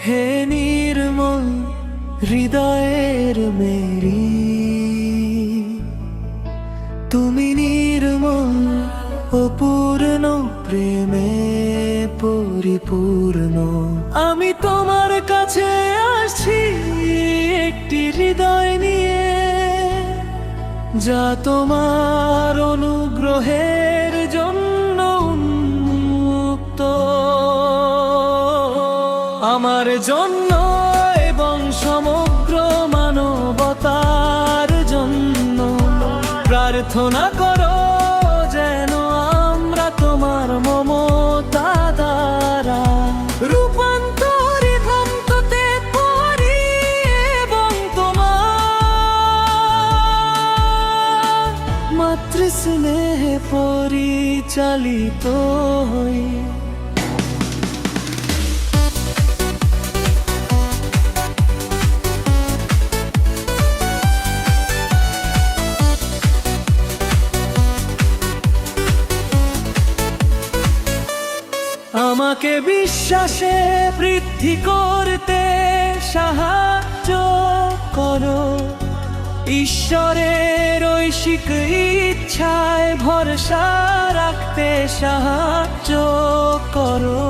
হে নির্মল হৃদয়ের মেরি, তুমি নির্মল ও পূর্ণ প্রেমে পরিপূর্ণ। আমি তোমার কাছে আসছি একটি হৃদয় নিয়ে, যা তোমার অনুগ্রহের জন্য উন্মুক্ত, আমার জন্য এবং সমগ্র মানবতার জন্য। প্রার্থনা করো যেন আমরা তোমার মমতা দ্বারা রূপান্তরিত হতে পারি এবং তোমার মাতৃস্নেহে পরিচালিত হই। আমাকে বিশ্বাসে বৃদ্ধি করতে সাহায্য করো, ঈশ্বরের ঐশিক ইচ্ছায় ভরসা রাখতে সাহায্য করো,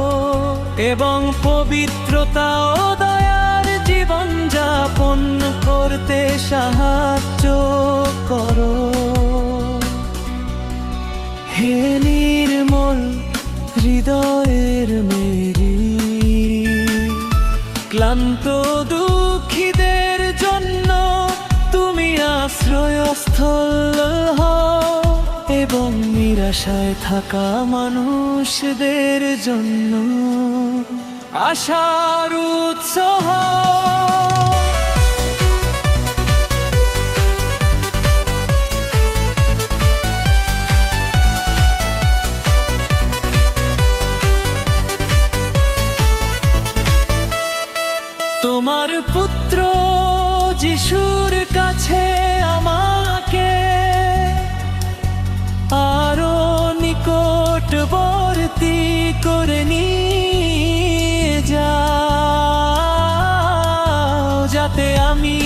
এবং পবিত্রতা ও দয়ার জীবন যাপন করতে সাহায্য করো। হে নির্মল হৃদয়ের মেরি, ক্লান্ত দুঃখীদের জন্য তুমি আশ্রয়স্থল হও, এবং নিরাশায় থাকা মানুষদের জন্য আশার উৎস হও। তোমার পুত্র যিশুর কাছে আমাকে আরো নিকটবর্তী করে নিয়ে যাও, যাতে আমি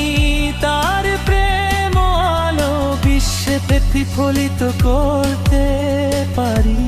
তার প্রেম আলো বিশ্বে প্রতিফলিত করতে পারি।